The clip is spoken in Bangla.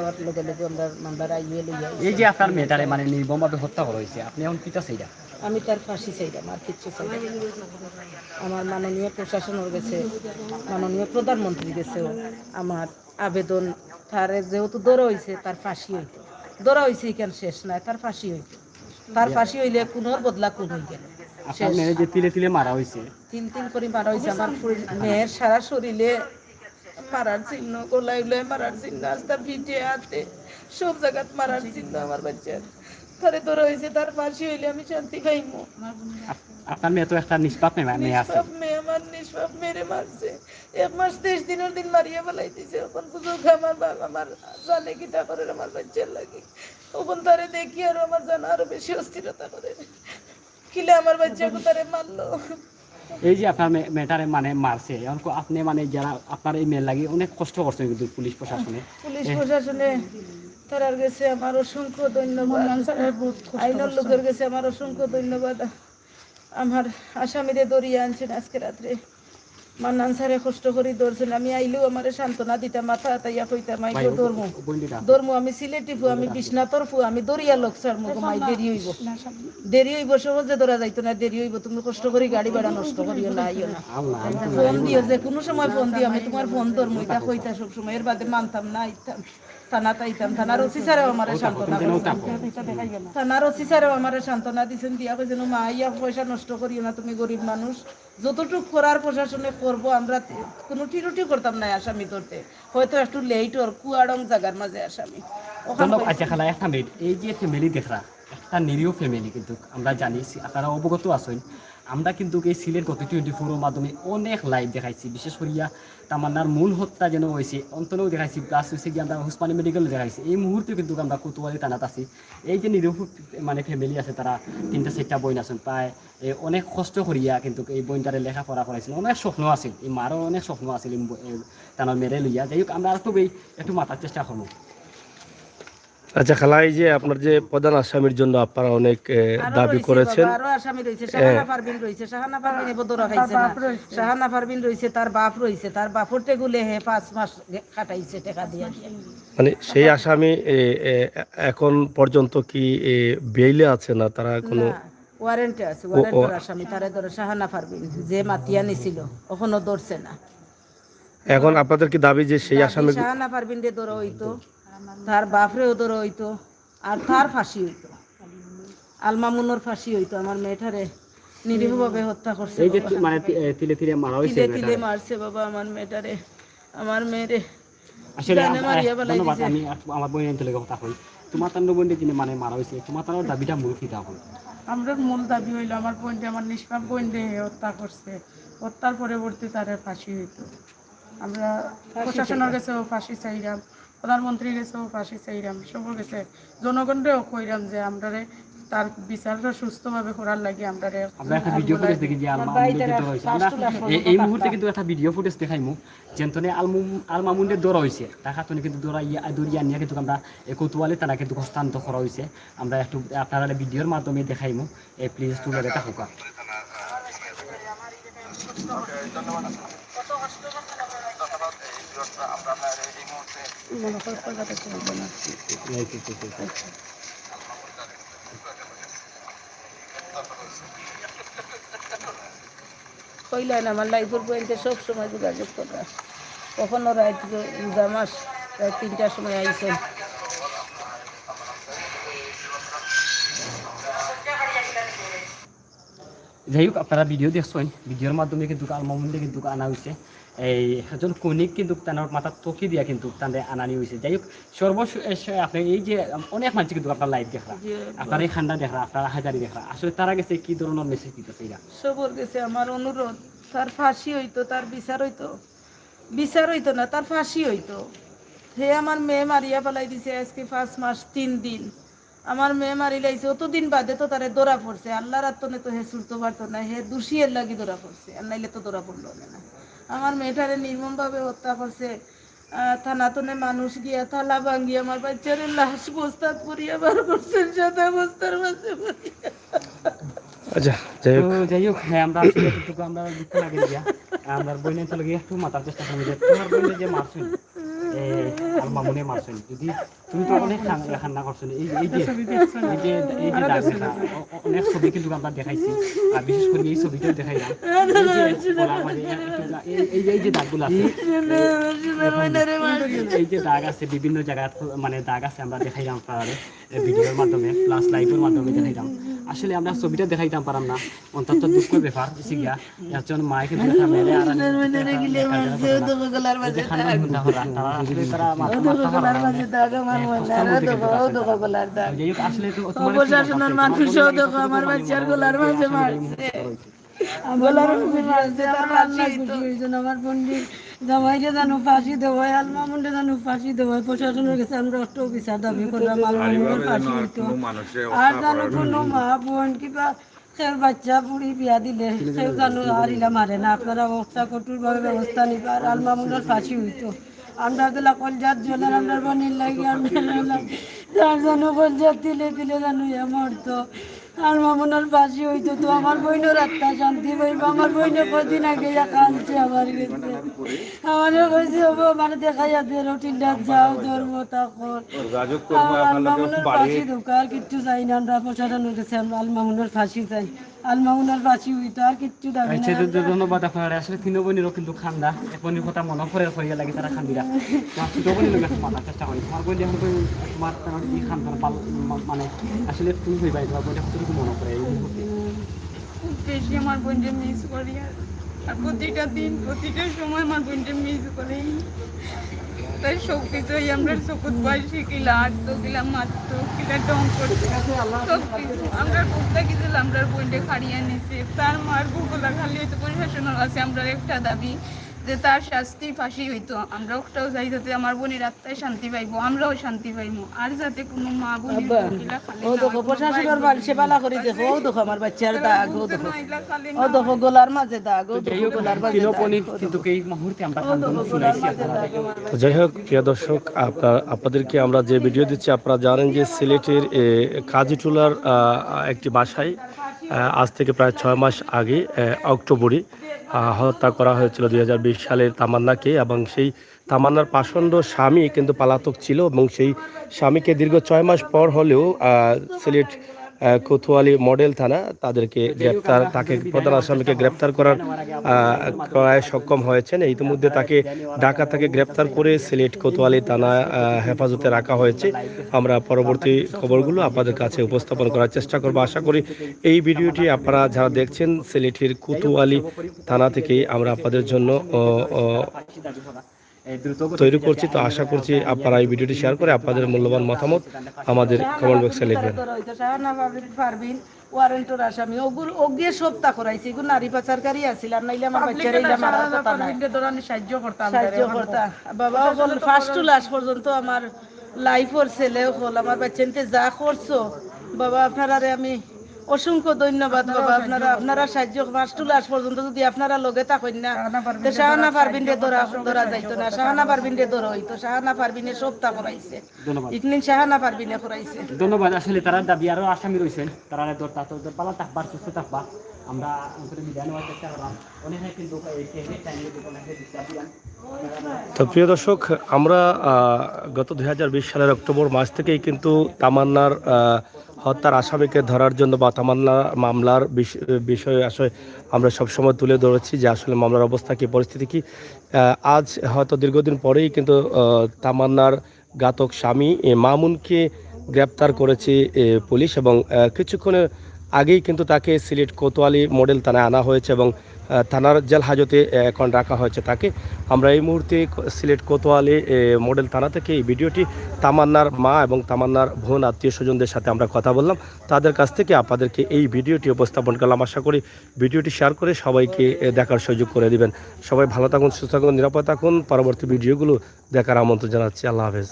হওয়ার লগে লগে আমরা মামলার আইয়ে লইয়া এই যে আপনার মেয়েটারে মানে নির্মমভাবে হত্যা করা হয়েছে, আপনি এখন পিতা সেইটা আমি তার ফাঁসি চাইলাম, আর কিচ্ছু চাইলাম না। আমার মাননীয় প্রশাসনের গেছে, মাননীয় প্রধানমন্ত্রী গেছেও আমার আবেদন, তার যেহেতু দৌড়া হয়েছে তার ফাঁসি হইতো, দৌড়া হয়েছে কেন শেষ নাই, তার ফাঁসি হইতো, তার ফাঁসি হইলে কোনোর বদলা কোন হয়ে গেল আপনার মেয়ে যে তিলে তিলে মারা হয়েছে, তিন তিন করে মারা হয়েছে। আমার মেয়ের সারা শরীরে মারার চিহ্ন, গোলায় গোলায় মারার চিহ্ন, তার পিঠে হাতে সব জায়গাত মারার চিহ্ন আমার বাচ্চার। তারে ধরা হয়েছে, তার ফাঁসি হইলে আমি শান্তি পাইমু। আপনার মেয়ে তো একটা নিষ্পাপ মেয়ে আছে। নিষ্পাপ মেয়ে, আমার নিষ্পাপ মেরে মারছে, 1 মাস 23 দিনের দিন মারিয়া ফেলাই দিছে। এখন বুঝুক আমার আমার জানে কিটা করে আমার বাচ্চার লাগে, তখন তারে দেখি আর আমার জানা আরো বেশি অস্থিরতা করে, কিলে আমার বাচ্চাকে তারে মারলো। এই যে আপনার মেয়েটারে মানে মারছে, এখন আপনি মানে যারা আপনার এই মেয়ের লাগে অনেক কষ্ট করছেন কিন্তু পুলিশ প্রশাসনে তার গেছে আমার অসংখ্য ধন্যবাদ, আইনের লোকের গেছে আমার অসংখ্য ধন্যবাদ। আমার আসামিরে দরিয়ে আনছেন আজকে রাত্রে, মান্নান স্যারে কষ্ট করে ধরছেন। আমি আইলেও আমার সান্ত্বনা দিতাম, মাথা তাইয়া কইতাম আইলেও ধর্ম আমি সিলেটি ফু, আমি বিশ্বনাথর ফু, আমি দরিয়া লোক স্যার মুখ মাই দেরি হইব সহজে ধরা যাইতো না, দেরি হইব, তুমি কষ্ট করি গাড়ি ভাড়া নষ্ট করিও না, আইও না, ফোন দিও, যে কোনো সময় ফোন দিও, আমি তোমার ফোন ধর্ম এটা কইতা সব সময়। এর বাদে মানতাম না, আইতাম থানা তাইতাম, থানার ওসি স্যারেও আমার সান্ত্বনা, থানার ওসি স্যারেও আমার সান্ত্বনা দিচ্ছেন, দিয়া কইছেন মা ইয়া পয়সা নষ্ট করিও না, তুমি গরিব মানুষ, যতটুকু করার প্রশাসনে করবো, আমরা কোনো টিরুটি করতাম না আসামি ধরতে, হয়তো একটু লেট ওর কুয়াডং জায়গার মাঝে আসামি। আচ্ছা খালা একটা মিনিট, এই যে ফ্যামিলি দেখরা একটা নিরীহ ফ্যামিলি, কিন্তু আমরা জানি আপনারা অবগত আছেন, আমরা কিন্তু এই সিলেট গত 24-এর মাধ্যমে অনেক লাইভ দেখাইছি, বিশেষ করিয়া তামান্নার মূল হত্যা যেন হয়েছে অন্তরেও দেখাইছি, প্লাস হয়েছে কি আমরা হুসমানী মেডিকেলও দেখাইছি। এই মুহূর্তে কিন্তু আমরা কোতোয়ালি থানাত আছি। এই যে নিরীহ মানে ফ্যামিলি আছে, তারা 3-4টা বোন আছেন, প্রায় অনেক কষ্ট করিয়া কিন্তু এই বোনটারে লেখাপড়া করাইছিল, অনেক স্বপ্ন আছিল, এই মারও অনেক স্বপ্ন আছিল তানার মেরে লইয়া। যাই হোক আমরা খুব একটু মাথার চেষ্টা করবো। আচ্ছা খালা, এই যে আপনার যে প্রধান আসামির জন্য আপনারা অনেক দাবি করেছেন, আরো আসামি রয়েছে, শাহানা পারভিন রয়েছে, শাহানা পারভিন এবদরা খাইছে না, শাহানা পারভিন রয়েছে, তার বাপ রয়েছে, তার বাপর টেগুলে হে 5 মাস কাটাইছে টাকা দিয়ে। মানে সেই আসামি এখন পর্যন্ত কি বেইলে আছে না, তারা কোনো ওয়ারেন্টে আছে, ওয়ারেন্টের আসামি তারে ধরে শাহানা পারভিন যে মাতিয়া নিছিল এখনো ধরছে না। এখন আপনাদের কি দাবি যে সেই আসামি শাহানা পারভিন রে ধরা হইতো, তার বাপরেও ধরা হইতো, আর তার ফাঁসি হইতো, আলমামুনের ফাঁসি হইতো। আমার মেয়েটারে নিরীহভাবে হত্যা করছে, এই যে মানে তিলে তিলে মারা হয়েছে, তিলে তিলে মারছে বাবা আমার মেয়েটারে, আমার মেয়েরে আসলে জানে মারিয়া ফেলাই ধন্যবাদ। দিছে। আমি আমার বোনের অঞ্চলে কথা কই, তোমার তার বোনটি যিনি মানে মারা হয়েছে, তোমার তার দাবিটা মূল কিতা হল? আমরা মূল দাবি হইলো আমার বোনটি, আমার নিষ্পাপ বোনটি হত্যা করছে, হত্যার পরবর্তী তার ফাঁসি হইতো। আমরা প্রশাসনের কাছেও ফাঁসি চাইলাম, প্রধানমন্ত্রীর কাছেও ফাঁসি চাইলাম, সবার কাছে জনগণরেও কইলাম যে আমরা তার বিচারটা সুস্থভাবে করার লাগে আমরা একটা ভিডিও ফুটেজ দেখি যে এই মুহূর্তে কিন্তু একটা ভিডিও ফুটেজ দেখাইমু, যেন্তনে আলমামুন্ডে দৌড়া হয়েছে, টাকা তো কিন্তু দৌড়িয়া নিয়ে কিন্তু আমরা কোতোয়ালি তারা কিন্তু হস্তান্তর করা হয়েছে। আমরা একটু আপনারা ভিডিওর মাধ্যমে দেখাইমু, প্লিজ তুলে দেখা হোক। কইলেন আমার লাইফের পয়েন্টে সব সময় যোগাযোগ করা, কখনো রাত রোজা মাস রাত 3টার সময় আইসেন। যাই হোক আপনারা ভিডিও দেখছেন, ভিডিওর মাধ্যমে কিন্তু আলমামুন্ডে কিন্তু আনা হয়েছে, এই একজন কনিক কিন্তু তার মাথার তকি দিয়া কিন্তু তাদের আনানি হয়েছে। যাই হোক সর্বশেষ আপনি এই যে অনেক মানুষ কিন্তু আপনার লাইভ দেখরা, আপনার এই খান্ডা দেখরা, আপনার হাজারি দেখরা, আসলে তারা গেছে কি ধরনের মেসেজ দিতেছে? এরা সবর গেছে আমার অনুরোধ, তার ফাঁসি হইতো, তার বিচার হইতো, বিচার হইতো না, তার ফাঁসি হইতো। হে আমার মেয়ে মারিয়া ফেলাই দিছে আজকে 5 মাস 3 দিন, আমার মেয়ে মারি লাইছে, অতদিন বাদে তো তারে ধরা পড়ছে, আল্লাহর আত্মনে তো হে ছুটতে পারতো না, হে দোষীর লাগি ধরা পড়ছে, আর নাইলে তো ধরা পড়লো না। আমার মেয়েটারে নির্মমভাবে হত্যা করছে, থানাতনে মানুষ গিয়া থালা ভাঙ্গি আমার বাচ্চারে লাশ বস্তা করিয়া বার করছেন, সাদা বস্তার মাঝে। আচ্ছা যাই হোক হ্যাঁ, আমরা আসলে কিন্তু আমরা দিতে লাগে দিয়া আমরা বইনে চলে গিয়ে একটু মাথার চেষ্টা করি যে তোমার বইনে যে মারছুন আর মামুনে মারছেন যদি তুমি তো অনেক কান্না করছেন এই যে দাগ দেখা অনেক ছবি কিন্তু আমরা দেখাইছি আর বিশেষ করে এই ছবিটাও দেখাইলাম এই যে দাগগুলো আছে এই যে দাগ আছে বিভিন্ন জায়গায় মানে দাগ আছে আমরা দেখাইলাম আপনার ভিডিওর মাধ্যমে প্লাস লাইভের মাধ্যমে দেখাইলাম আসলে আমরা ছবিটা দেখাইতাম পারাম না অন্তত দুঃখের ব্যাপার এসে গিয়া একজন মাকে দেখা মেরে আর আসলে তো প্রশাসনের মানুষও দেখো আমার বাচ্চার গলার মাঝে মারছে গলার মাঝে মারছে তার ফাঁসি হইতো না। আমার পন্ডিত জামাইকে জানো ফাঁসি দেওয়া হয় আলমামুন্ডে জানো ফাঁসি দেওয়া হয় প্রশাসনের কাছে আমরা একটা বিচার দাবি করলাম আলমামুন্ডের ফাঁসি হইতো আর জানো কোনো মা বোন কিবা সেও বাচ্চা পুরি বিয়া দিলে সেও জানো হারিলা মারে না আপনারা অবস্থা কঠোরভাবে ব্যবস্থা নিবে আর আলমামুন্ডের ফাঁসি হইতো আমরা দিলা কলজাত জ্বলেন আমরা বনির লাগি আমরা যার জানো কলজাত দিলে দিলে জানো ইয়া মরতো আর মামুনার ফাঁসি হইতো তো আমার বইনের আত্মা শান্তি পাইব আমার বইনে কদিন আগে কাঁদছে আমার গেছে আমারও কইছে হবো মানে দেখাইয়া দে রুটিনটা যাও ধর্ম তখন আলমামুনের ফাঁসি দোকার কিচ্ছু চাই না আমরা প্রশাসনের কাছে আমরা আলমামুনের ফাঁসি চাই আলমামুনের ফাঁসি হইতো আর কিচ্ছু দাবি না ধন্যবাদ আপনারা আসলে তিন বোনেরও কিন্তু খান্দা এখনই কথা মনে পড়ে করিয়া লাগে তারা খান্দিরা তোমার ছোট বোনের লোক মাথার চেষ্টা করি তোমার বোন যখন তোমার কি খান্দার মানে আসলে তুমি হইবাই তোমার বোন কতটুকু মনে পড়ে এই মুহূর্তে বেশি আমার বোনকে মিস করি আর প্রতিটা দিন প্রতিটা সময় আমার বোনকে মিস করি তাই সব কিছুই আমরা চকুত বয়সে কিলা আটতো কিলা মারতো কিলা ডং করতো সব কিছু আমরা বুকটা কিছু আমরা বোনকে খাড়িয়ে নিছে তার মার বুকগুলা খালি হইতো প্রশাসনের কাছে আমরা একটা দাবি যে তার শাস্তি ফাঁসি হইতো আমরা ওটাও যাই যাতে আমার বোনের আত্মায় শান্তি পাইবো আমরাও শান্তি পাইবো আর যাতে কোনো মা বোনের বুকগুলা খালি ও দেখো প্রশাসনের বাড়ি বালা করে দেখো ও দেখো আমার বাচ্চার দাগ ও দেখো ও দেখো গলার মাঝে দাগ ও দেখো গলার মাঝে কিন্তু এই মুহূর্তে আমরা কান্দন শুনাইছি আপনারা তো যাই হোক প্রিয় দর্শক আপনাদেরকে আমরা যে ভিডিও দিচ্ছি আপনারা জানেন যে সিলেটের কাজীটুলার একটি বাসায় আজ থেকে প্রায় 6 মাস আগে অক্টোবরে হত্যা করা হয়েছিল 2020 সালের তামান্নাকে এবং সেই তামান্নার পাষণ্ড স্বামী কিন্তু পলাতক ছিল এবং সেই স্বামীকে দীর্ঘ 6 মাস পর হলেও সিলেট কোতোয়ালি মডেল থানা তাকে প্রধান আসামিকে গ্রেপ্তার করায় সক্ষম হয়েছেন। ইতিমধ্যে তাকে ঢাকা থেকে গ্রেপ্তার করে সিলেট কোতোয়ালি থানা হেফাজতে রাখা হয়েছে। আমরা পরবর্তী খবরগুলো আপনাদের কাছে উপস্থাপন করার চেষ্টা করব। আশা করি এই ভিডিওটি আপনারা যারা দেখছেন সিলেটের কোতোয়ালি থানা থেকে আমরা আপনাদের জন্য তৈরি করছি। তো আশা করছি আপনারা এই ভিডিওটি শেয়ার করে আপনাদের মূল্যবান মতামত আমাদের কমেন্ট বক্সে লিখবেন। ওয়ারেন্টের আসামি ওগিয়ে সপ্তাহ করাইছে এগুলো নারী পাচারকারী আছিল আর নাইলে আমার বাচ্চারা সাহায্য করতাম সাহায্য করতা বাবা বল ফার্স্ট টু লাস্ট পর্যন্ত আমার লাইফ ওর ছেলেও হল আমার বাচ্চাতে যা করছো বাবা আপনারা আমি অসংখ্য ধন্যবাদ বাবা আপনারা সাহায্য ফার্স্ট টু লাস্ট পর্যন্ত যদি আপনারা লগে থাকেন না তো শাহানা পারবিনে ধরা যাইতো না শাহানা পারবিনে ধরা হইতো শাহানা পারবিনে সপ্তাহ করাইছে ইকনিন শাহানা পারবিনে করাইছে। ধন্যবাদ। আসলে তারা দাবি আরো আসামি রয়েছেন তারা ধরতা তো পালা থাকবার সুস্থ থাকবা আমরা বিদায় নেওয়ার চেষ্টা করলাম অনেকে কিন্তু তো প্রিয় দর্শক আমরা গত 2020 সালের অক্টোবর মাস থেকেই কিন্তু তামান্নার হত্যার আসামিকে ধরার জন্য বা তামান্না মামলার বিষয়ে আসলে আমরা সবসময় তুলে ধরেছি যে আসলে মামলার অবস্থা কী পরিস্থিতি কী। আজ হয়তো দীর্ঘদিন পরেই কিন্তু তামান্নার ঘাতক স্বামী মামুনকে গ্রেপ্তার করেছে পুলিশ এবং কিছুক্ষণের আগেই কিন্তু তাকে সিলেট কোতোয়ালি মডেল থানায় আনা হয়েছে এবং থানার জেল হাজতে এখন রাখা হয়েছে তাকে। আমরা এই মুহূর্তে সিলেট কোতোয়ালি মডেল থানা থেকে এই ভিডিওটি তামান্নার মা এবং তামান্নার বোন আত্মীয় স্বজনদের সাথে আমরা কথা বললাম, তাদের কাছ থেকে আপনাদেরকে এই ভিডিওটি উপস্থাপন করলাম। আশা করি ভিডিওটি শেয়ার করে সবাইকে দেখার সুযোগ করে দিবেন। সবাই ভালো থাকুন, সুস্থ থাকুন, নিরাপদ থাকুন। পরবর্তী ভিডিওগুলো দেখার আমন্ত্রণ জানাচ্ছি। আল্লাহ হাফেজ।